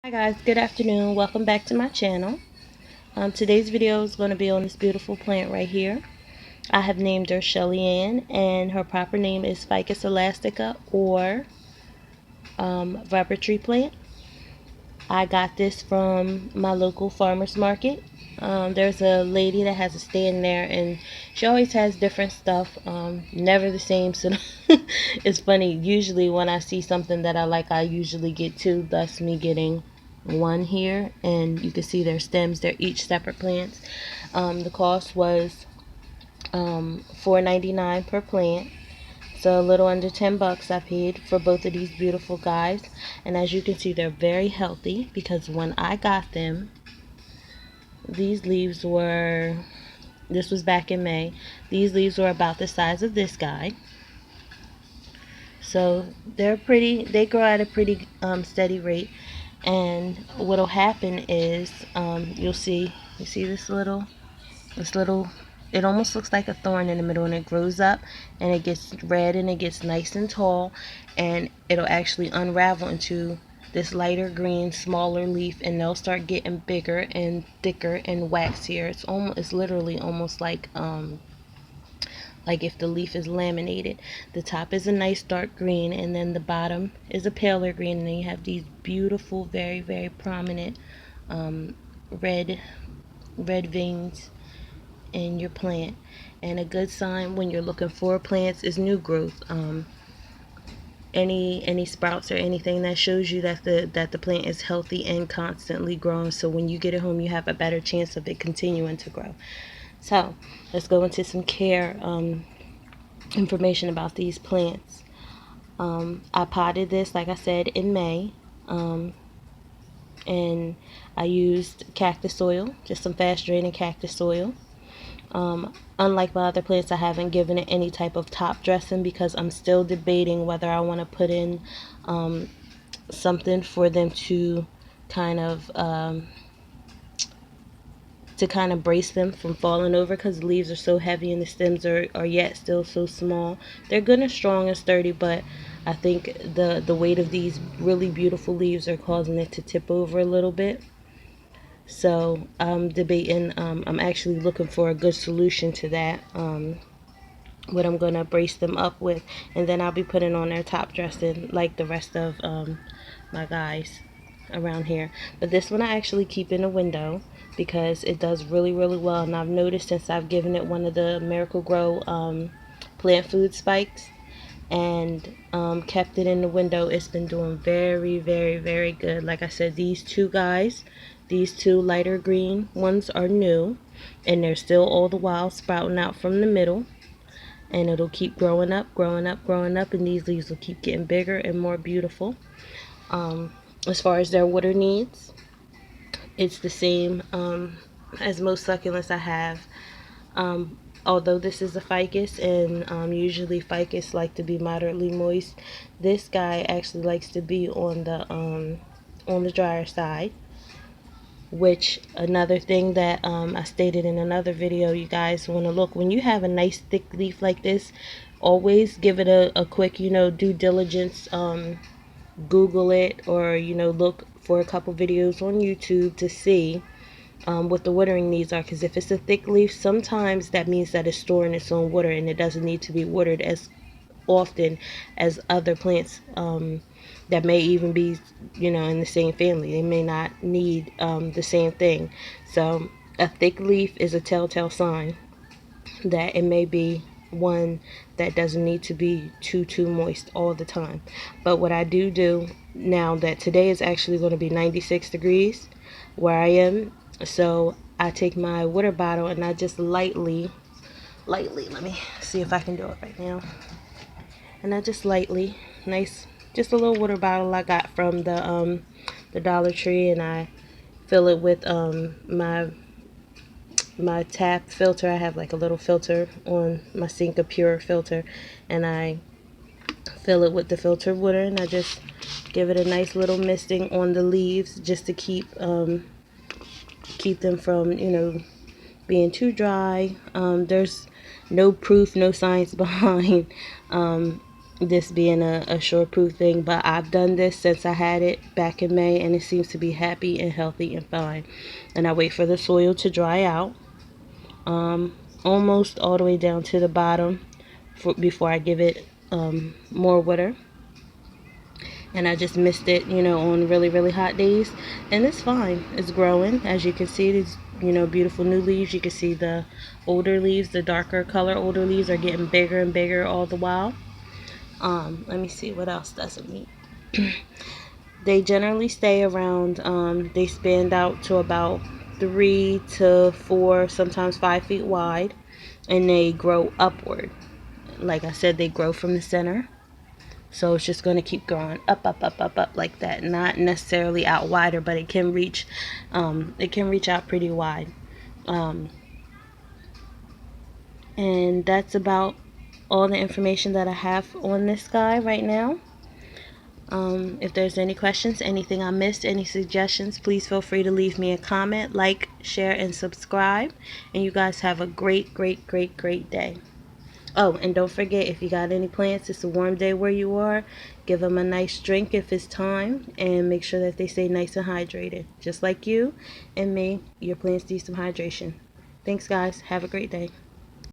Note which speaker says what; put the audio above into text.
Speaker 1: Hi guys, good afternoon. Welcome back to my channel. Today's video is going to be on this beautiful plant right here. I have named her Shelly Ann, and her proper name is Ficus Elastica or rubber tree plant. I got this from my local farmer's market. There's a lady that has a stand there, and she always has different stuff, never the same. So it's funny. Usually when I see something that I like, I usually get two, thus me getting one here. And you can see their stems, they're each separate plants. The cost was $4.99 per plant. So a little under 10 bucks I paid for both of these beautiful guys. And as you can see, they're very healthy because when I got them, these leaves were, this was back in May, these leaves were about the size of this guy. So they grow at a pretty steady rate. And what'll happen is you see this little, it almost looks like a thorn in the middle, and it grows up and it gets red and it gets nice and tall, and it'll actually unravel into this lighter green smaller leaf, and they'll start getting bigger and thicker and waxier. It's literally almost like if the leaf is laminated. The top is a nice dark green, and then the bottom is a paler green, and then you have these beautiful, very prominent um, red red veins in your plant. And a good sign when you're looking for plants is new growth. Any sprouts or anything that shows you that the plant is healthy and constantly growing. So when you get it home, you have a better chance of it continuing to grow. So let's go into some care information about these plants. I potted this, like I said, in May. And I used cactus soil, just some fast draining cactus soil. Unlike my other plants, I haven't given it any type of top dressing because I'm still debating whether I want to put in something for them kind of um, to kind of brace them from falling over, because the leaves are so heavy and the stems are yet still so small. They're good and strong and sturdy, but I think the weight of these really beautiful leaves are causing it to tip over a little bit. So I'm debating, I'm actually looking for a good solution to that. What I'm gonna brace them up with, and then I'll be putting on their top dressing like the rest of my guys around here. But this one I actually keep in a window because it does really well, and I've noticed since I've given it one of the Miracle Grow plant food spikes and kept it in the window, it's been doing very good. Like I said, these two guys, these two lighter green ones are new, and they're still all the while sprouting out from the middle, and it'll keep growing up, and these leaves will keep getting bigger and more beautiful. As far as their water needs, it's the same as most succulents I have. Although this is a ficus, and usually ficus like to be moderately moist, this guy actually likes to be on the drier side. Which another thing that I stated in another video, you guys want to look, when you have a nice thick leaf like this, always give it a quick, due diligence. Google it, or look for a couple videos on YouTube to see what the watering needs are, because if it's a thick leaf, sometimes that means that it's storing its own water, and it doesn't need to be watered as often as other plants that may even be, in the same family. They may not need the same thing. So a thick leaf is a telltale sign that it may be one that doesn't need to be too moist all the time. But what I do now, that today is actually going to be 96 degrees where I am, so I take my water bottle and I just lightly, let me see if I can do it right now, and I just lightly, nice, just a little water bottle I got from the Dollar Tree, and I fill it with my tap filter. I have like a little filter on my sink, a pure filter, and I fill it with the filtered water, and I just give it a nice little misting on the leaves, just to keep them from being too dry. There's no proof, no science behind this being a short-proof thing, but I've done this since I had it back in May, and it seems to be happy and healthy and fine. And I wait for the soil to dry out, almost all the way down to the bottom before I give it more water. And I just missed it, on really, really hot days. And it's fine. It's growing. As you can see, these, beautiful new leaves. You can see the older leaves, the darker color older leaves are getting bigger and bigger all the while. Let me see what else does it need. They generally stay around, they expand out to about 3 to 4, sometimes 5 feet wide, and they grow upward. Like I said, they grow from the center. So it's just going to keep growing up like that. Not necessarily out wider, but it can reach out pretty wide. Um, and that's about all the information that I have on this guy right now. If there's any questions, anything I missed, any suggestions, please feel free to leave me a comment, like, share, and subscribe. And you guys have a great, great, great, great day. Oh, and don't forget, if you got any plants, it's a warm day where you are. Give them a nice drink if it's time, and make sure that they stay nice and hydrated. Just like you and me, your plants need some hydration. Thanks, guys. Have a great day.